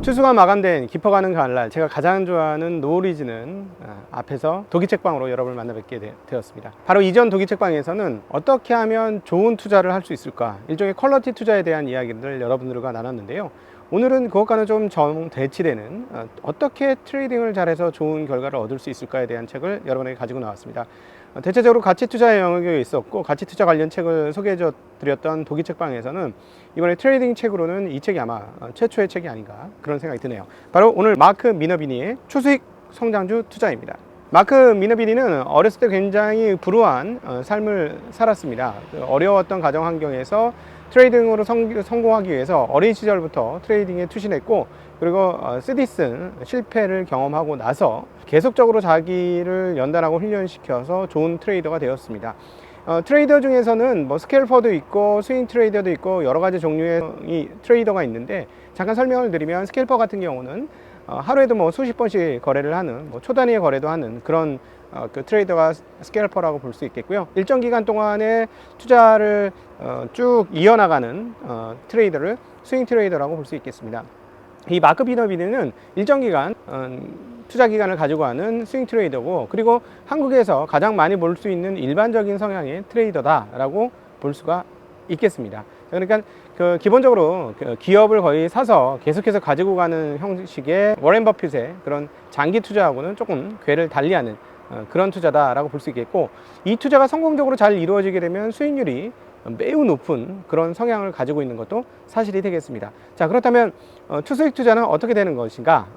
추수가 마감된 깊어가는 가을날, 제가 가장 좋아하는 노을이지는 앞에서 도기책방으로 여러분을 만나 뵙게 되었습니다. 바로 이전 도기책방에서는 어떻게 하면 좋은 투자를 할 수 있을까, 일종의 퀄러티 투자에 대한 이야기를 여러분들과 나눴는데요. 오늘은 그것과는 좀 정대치되는 어떻게 트레이딩을 잘해서 좋은 결과를 얻을 수 있을까에 대한 책을 여러분에게 가지고 나왔습니다. 대체적으로 가치투자의 영역에 있었고 가치투자 관련 책을 소개해 드렸던 도기책방에서는 이번에 트레이딩 책으로는 이 책이 아마 최초의 책이 아닌가, 그런 생각이 드네요. 바로 오늘 마크 미너비니의 초수익 성장주 투자입니다. 마크 미너비니는 어렸을 때 굉장히 불우한 삶을 살았습니다. 어려웠던 가정 환경에서 트레이딩으로 성공하기 위해서 어린 시절부터 트레이딩에 투신했고, 그리고 쓰디쓴 실패를 경험하고 나서 계속적으로 자기를 연단하고 훈련시켜서 좋은 트레이더가 되었습니다. 트레이더 중에서는 뭐 스캘퍼도 있고 스윙 트레이더도 있고 여러 가지 종류의 트레이더가 있는데, 잠깐 설명을 드리면 스캘퍼 같은 경우는 하루에도 뭐 수십 번씩 거래를 하는, 뭐 초단위의 거래도 하는 그런 그 트레이더가 스캘퍼라고 볼 수 있겠고요. 일정 기간 동안의 투자를 쭉 이어나가는 트레이더를 스윙 트레이더라고 볼 수 있겠습니다. 이 마크 미너비니는 일정 기간 투자 기간을 가지고 하는 스윙 트레이더고, 그리고 한국에서 가장 많이 볼 수 있는 일반적인 성향의 트레이더다라고 볼 수가 있겠습니다. 그러니까 기본적으로 기업을 거의 사서 계속해서 가지고 가는 형식의 워렌 버핏의 그런 장기 투자하고는 조금 궤를 달리하는 그런 투자다라고 볼 수 있겠고, 이 투자가 성공적으로 잘 이루어지게 되면 수익률이 매우 높은 그런 성향을 가지고 있는 것도 사실이 되겠습니다. 자, 그렇다면 초수익 투자는 어떻게 되는 것인가?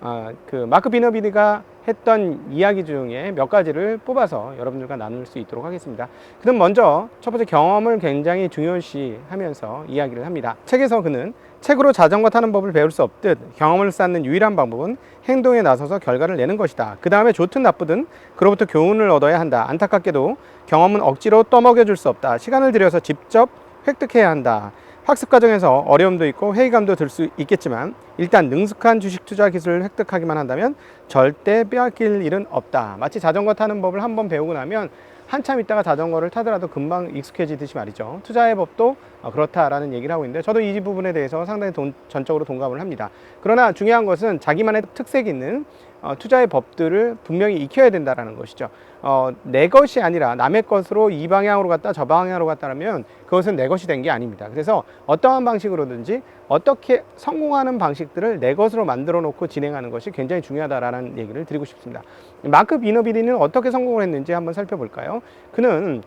그 마크 미너비니가 했던 이야기 중에 몇 가지를 뽑아서 여러분들과 나눌 수 있도록 하겠습니다. 그럼 먼저 첫 번째, 경험을 굉장히 중요시하면서 이야기를 합니다. 책에서 그는 책으로 자전거 타는 법을 배울 수 없듯 경험을 쌓는 유일한 방법은 행동에 나서서 결과를 내는 것이다. 그 다음에 좋든 나쁘든 그로부터 교훈을 얻어야 한다. 안타깝게도 경험은 억지로 떠먹여 줄 수 없다. 시간을 들여서 직접 획득해야 한다. 학습 과정에서 어려움도 있고 회의감도 들 수 있겠지만 일단 능숙한 주식 투자 기술을 획득하기만 한다면 절대 빼앗길 일은 없다. 마치 자전거 타는 법을 한번 배우고 나면 한참 있다가 자전거를 타더라도 금방 익숙해지듯이 말이죠. 투자의 법도 그렇다라는 얘기를 하고 있는데, 저도 이 부분에 대해서 상당히 전적으로 동감을 합니다. 그러나 중요한 것은 자기만의 특색 있는 투자의 법들을 분명히 익혀야 된다는 것이죠. 내 것이 아니라 남의 것으로 이 방향으로 갔다 저 방향으로 갔다면 그것은 내 것이 된 게 아닙니다. 그래서 어떠한 방식으로든지 어떻게 성공하는 방식들을 내 것으로 만들어 놓고 진행하는 것이 굉장히 중요하다라는 얘기를 드리고 싶습니다. 마크 미너비니는 어떻게 성공을 했는지 한번 살펴볼까요? 그는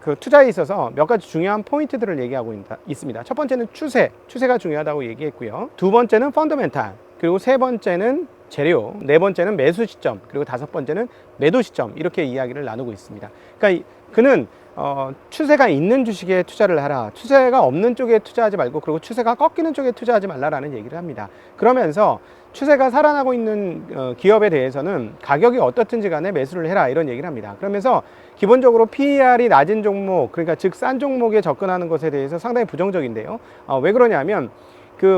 그 투자에 있어서 몇 가지 중요한 포인트들을 얘기하고 있습니다. 첫 번째는 추세가 중요하다고 얘기했고요. 두 번째는 펀더멘탈, 그리고 세 번째는 재료, 네 번째는 매수 시점, 그리고 다섯 번째는 매도 시점, 이렇게 이야기를 나누고 있습니다. 그러니까 그는 추세가 있는 주식에 투자를 하라, 추세가 없는 쪽에 투자하지 말고, 그리고 추세가 꺾이는 쪽에 투자하지 말라라는 얘기를 합니다. 그러면서 추세가 살아나고 있는 기업에 대해서는 가격이 어떻든지 간에 매수를 해라, 이런 얘기를 합니다. 그러면서 기본적으로 PER이 낮은 종목, 그러니까 즉 싼 종목에 접근하는 것에 대해서 상당히 부정적인데요. 왜 그러냐면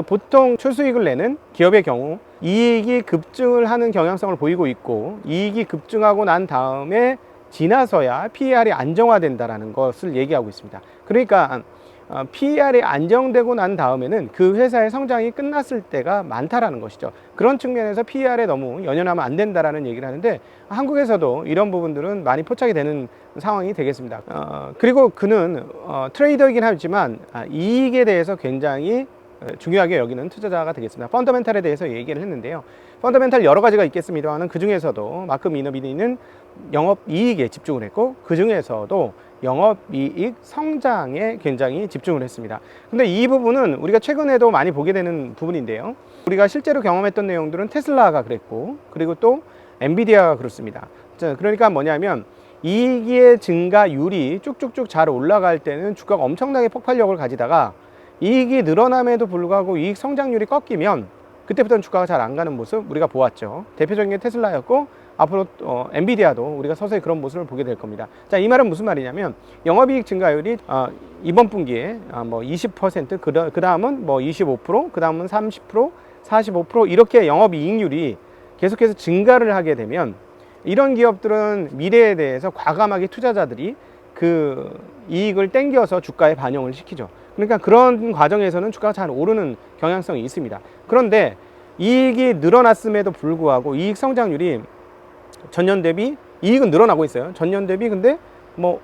보통 초수익을 내는 기업의 경우 이익이 급증을 하는 경향성을 보이고 있고, 이익이 급증하고 난 다음에 지나서야 PER이 안정화된다라는 것을 얘기하고 있습니다. 그러니까 PER이 안정되고 난 다음에는 그 회사의 성장이 끝났을 때가 많다라는 것이죠. 그런 측면에서 PER에 너무 연연하면 안 된다라는 얘기를 하는데, 한국에서도 이런 부분들은 많이 포착이 되는 상황이 되겠습니다. 그리고 그는 트레이더이긴 하지만 이익에 대해서 굉장히 중요하게 여기는 투자자가 되겠습니다. 펀더멘탈에 대해서 얘기를 했는데요. 펀더멘탈 여러 가지가 있겠습니다만, 그 중에서도 마크 미너비니는 영업이익에 집중을 했고, 그 중에서도 영업이익 성장에 굉장히 집중을 했습니다. 근데 이 부분은 우리가 최근에도 많이 보게 되는 부분인데요. 우리가 실제로 경험했던 내용들은 테슬라가 그랬고, 그리고 또 엔비디아가 그렇습니다. 그러니까 뭐냐면 이익의 증가율이 쭉쭉쭉 잘 올라갈 때는 주가가 엄청나게 폭발력을 가지다가 이익이 늘어남에도 불구하고 이익 성장률이 꺾이면 그때부터는 주가가 잘 안 가는 모습 우리가 보았죠. 대표적인 게 테슬라였고, 앞으로 엔비디아도 우리가 서서히 그런 모습을 보게 될 겁니다. 자, 이 말은 무슨 말이냐면 영업이익 증가율이 이번 분기에 뭐 20%, 그 다음은 뭐 25%, 그 다음은 30%, 45% 이렇게 영업이익률이 계속해서 증가를 하게 되면, 이런 기업들은 미래에 대해서 과감하게 투자자들이 그 이익을 땡겨서 주가에 반영을 시키죠. 그러니까 그런 과정에서는 주가가 잘 오르는 경향성이 있습니다. 그런데 이익이 늘어났음에도 불구하고 이익 성장률이 전년 대비 이익은 늘어나고 있어요. 전년 대비 근데 뭐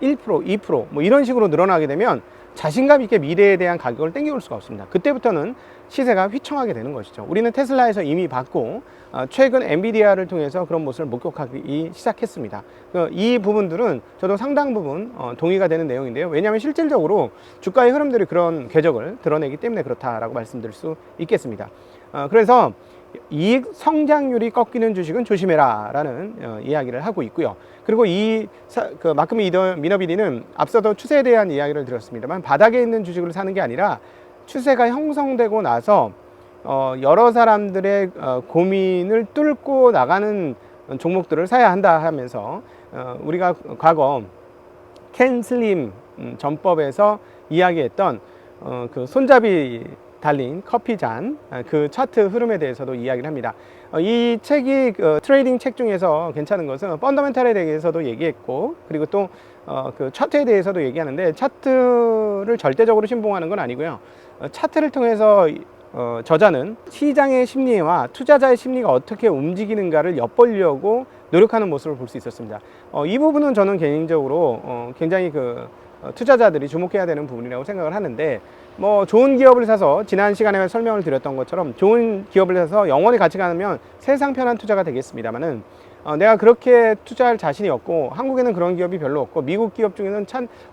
1%, 2% 이런 식으로 늘어나게 되면 자신감 있게 미래에 대한 가격을 땡겨올 수가 없습니다. 그때부터는 시세가 휘청하게 되는 것이죠. 우리는 테슬라에서 이미 봤고 최근 엔비디아를 통해서 그런 모습을 목격하기 시작했습니다. 이 부분들은 저도 상당 부분 동의가 되는 내용인데요. 왜냐하면 실질적으로 주가의 흐름들이 그런 궤적을 드러내기 때문에 그렇다라고 말씀드릴 수 있겠습니다. 그래서 이익 성장률이 꺾이는 주식은 조심해라 라는 이야기를 하고 있고요. 그리고 마크 미너비리는 앞서도 추세에 대한 이야기를 드렸습니다만 바닥에 있는 주식을 사는 게 아니라 추세가 형성되고 나서 여러 사람들의 고민을 뚫고 나가는 종목들을 사야 한다 하면서 우리가 과거 켄 슬림 전법에서 이야기했던 그 손잡이 달린 커피 잔, 그 차트 흐름에 대해서도 이야기를 합니다. 이 책이 트레이딩 책 중에서 괜찮은 것은 펀더멘탈에 대해서도 얘기했고, 그리고 또 그 차트에 대해서도 얘기하는데, 차트를 절대적으로 신봉하는 건 아니고요. 차트를 통해서 저자는 시장의 심리와 투자자의 심리가 어떻게 움직이는가를 엿보려고 노력하는 모습을 볼 수 있었습니다. 이 부분은 저는 개인적으로 굉장히 투자자들이 주목해야 되는 부분이라고 생각을 하는데, 뭐 좋은 기업을 사서 지난 시간에 설명을 드렸던 것처럼 좋은 기업을 사서 영원히 같이 가면 세상 편한 투자가 되겠습니다만은 내가 그렇게 투자할 자신이 없고 한국에는 그런 기업이 별로 없고 미국 기업 중에는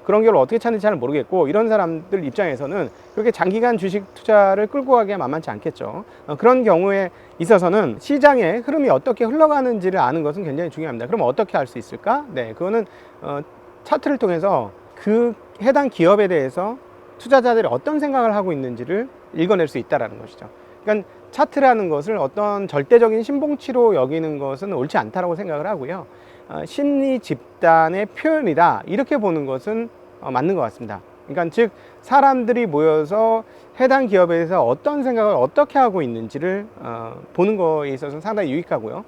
그런 기업을 어떻게 찾는지 잘 모르겠고 이런 사람들 입장에서는 그렇게 장기간 주식 투자를 끌고 가기가 만만치 않겠죠. 그런 경우에 있어서는 시장의 흐름이 어떻게 흘러가는지를 아는 것은 굉장히 중요합니다. 그럼 어떻게 할 수 있을까? 네, 그거는 차트를 통해서 그 해당 기업에 대해서 투자자들이 어떤 생각을 하고 있는지를 읽어낼 수 있다는 것이죠. 그러니까 차트라는 것을 어떤 절대적인 신봉치로 여기는 것은 옳지 않다고 생각을 하고요. 심리 집단의 표현이다 이렇게 보는 것은 맞는 것 같습니다. 그러니까 즉 사람들이 모여서 해당 기업에 대해서 어떤 생각을 어떻게 하고 있는지를 보는 거에 있어서는 상당히 유익하고요.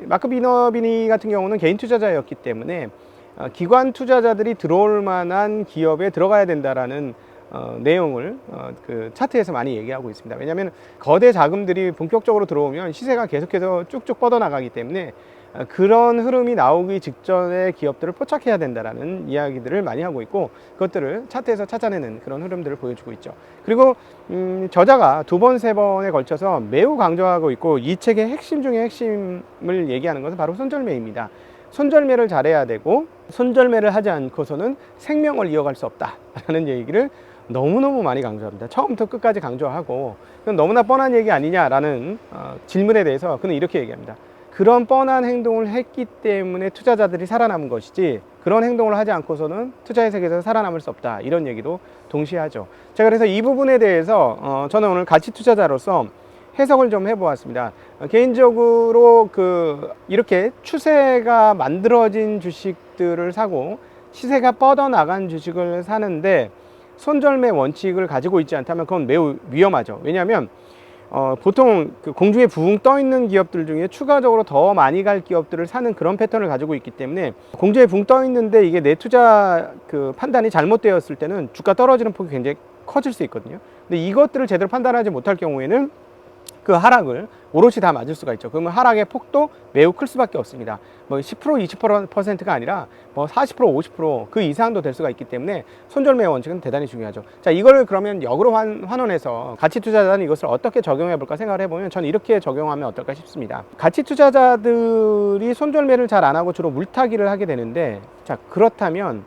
마크 미너비니 같은 경우는 개인 투자자였기 때문에 기관 투자자들이 들어올 만한 기업에 들어가야 된다라는 내용을 그 차트에서 많이 얘기하고 있습니다. 왜냐하면 거대 자금들이 본격적으로 들어오면 시세가 계속해서 쭉쭉 뻗어나가기 때문에 그런 흐름이 나오기 직전에 기업들을 포착해야 된다라는 이야기들을 많이 하고 있고, 그것들을 차트에서 찾아내는 그런 흐름들을 보여주고 있죠. 그리고 저자가 두 번, 세 번에 걸쳐서 매우 강조하고 있고, 이 책의 핵심 중에 핵심을 얘기하는 것은 바로 손절매입니다. 손절매를 잘해야 되고 손절매를 하지 않고서는 생명을 이어갈 수 없다라는 얘기를 너무너무 많이 강조합니다. 처음부터 끝까지 강조하고, 그건 너무나 뻔한 얘기 아니냐라는 질문에 대해서 그는 이렇게 얘기합니다. 그런 뻔한 행동을 했기 때문에 투자자들이 살아남은 것이지 그런 행동을 하지 않고서는 투자의 세계에서 살아남을 수 없다, 이런 얘기도 동시에 하죠. 제가 그래서 이 부분에 대해서 저는 오늘 가치 투자자로서 해석을 좀 해보았습니다. 개인적으로 이렇게 추세가 만들어진 주식들을 사고 시세가 뻗어나간 주식을 사는데 손절매 원칙을 가지고 있지 않다면 그건 매우 위험하죠. 왜냐하면 보통 공중에 붕 떠 있는 기업들 중에 추가적으로 더 많이 갈 기업들을 사는 그런 패턴을 가지고 있기 때문에, 공중에 붕 떠 있는데 이게 내 투자 판단이 잘못되었을 때는 주가 떨어지는 폭이 굉장히 커질 수 있거든요. 근데 이것들을 제대로 판단하지 못할 경우에는 그 하락을 오롯이 다 맞을 수가 있죠. 그러면 하락의 폭도 매우 클 수밖에 없습니다. 뭐 10%, 20%가 아니라 뭐 40%, 50%그 이상도 될 수가 있기 때문에 손절매 원칙은 대단히 중요하죠. 자, 이거를 그러면 역으로 환원해서 가치 투자자는 이것을 어떻게 적용해 볼까 생각을 해보면 저는 이렇게 적용하면 어떨까 싶습니다. 가치 투자자들이 손절매를 잘 안 하고 주로 물타기를 하게 되는데, 자, 그렇다면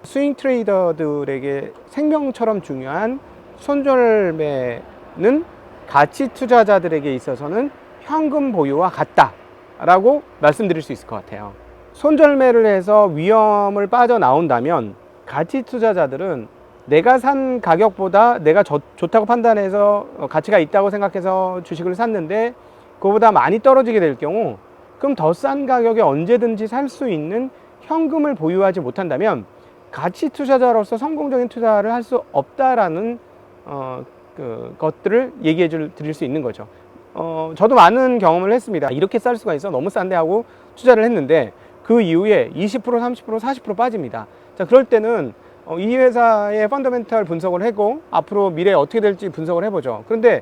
스윙 트레이더들에게 생명처럼 중요한 손절매는 가치 투자자들에게 있어서는 현금 보유와 같다라고 말씀드릴 수 있을 것 같아요. 손절매를 해서 위험을 빠져나온다면 가치 투자자들은 내가 산 가격보다 내가 좋다고 판단해서 가치가 있다고 생각해서 주식을 샀는데 그거보다 많이 떨어지게 될 경우, 그럼 더 싼 가격에 언제든지 살 수 있는 현금을 보유하지 못한다면 가치 투자자로서 성공적인 투자를 할 수 없다라는 것들을 얘기해 드릴 수 있는 거죠. 저도 많은 경험을 했습니다. 이렇게 쌀 수가 있어, 너무 싼데 하고 투자를 했는데 그 이후에 20%, 30%, 40% 빠집니다. 자, 그럴 때는 이 회사의 펀더멘탈 분석을 하고 앞으로 미래에 어떻게 될지 분석을 해보죠. 그런데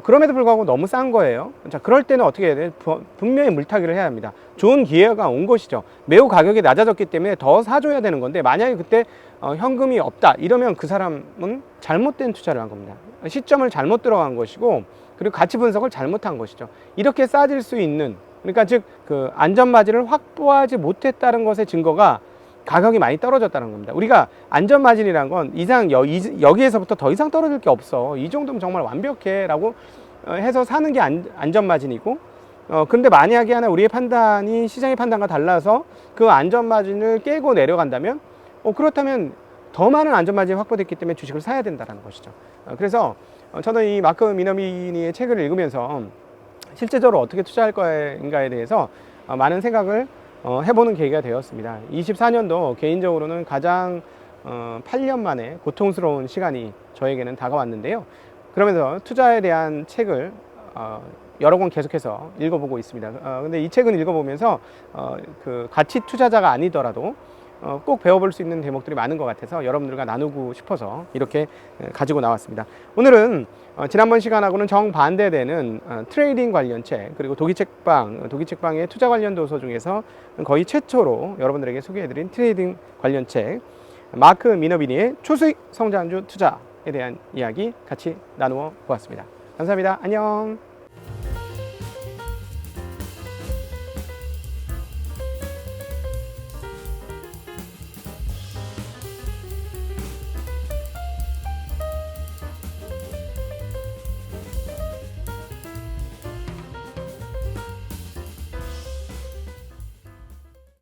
그럼에도 불구하고 너무 싼 거예요. 자, 그럴 때는 어떻게 해야 돼? 분명히 물타기를 해야 합니다. 좋은 기회가 온 것이죠. 매우 가격이 낮아졌기 때문에 더 사줘야 되는 건데, 만약에 그때 현금이 없다 이러면 그 사람은 잘못된 투자를 한 겁니다. 시점을 잘못 들어간 것이고, 그리고 가치 분석을 잘못한 것이죠. 이렇게 싸질 수 있는, 그러니까 즉 그 안전마진을 확보하지 못했다는 것의 증거가 가격이 많이 떨어졌다는 겁니다. 우리가 안전마진이란 건 여기에서부터 더 이상 떨어질 게 없어, 이 정도면 정말 완벽해 라고 해서 사는 게 안전마진이고, 근데 만약에 하나 우리의 판단이 시장의 판단과 달라서 그 안전마진을 깨고 내려간다면, 그렇다면 더 많은 안전마진이 확보됐기 때문에 주식을 사야 된다는 것이죠. 그래서 저는 이 마크 미너비니의 책을 읽으면서 실제적으로 어떻게 투자할 거인가에 대해서 많은 생각을 해보는 계기가 되었습니다. 24년도 개인적으로는 가장 8년 만에 고통스러운 시간이 저에게는 다가왔는데요. 그러면서 투자에 대한 책을 여러 권 계속해서 읽어보고 있습니다. 근데 이 책은 읽어보면서 그 가치 투자자가 아니더라도 꼭 배워볼 수 있는 대목들이 많은 것 같아서 여러분들과 나누고 싶어서 이렇게 가지고 나왔습니다. 오늘은 지난번 시간하고는 정반대되는 트레이딩 관련 책, 그리고 도기책방의 투자 관련 도서 중에서 거의 최초로 여러분들에게 소개해드린 트레이딩 관련 책, 마크 미너비니의 초수익 성장주 투자에 대한 이야기 같이 나누어 보았습니다. 감사합니다. 안녕.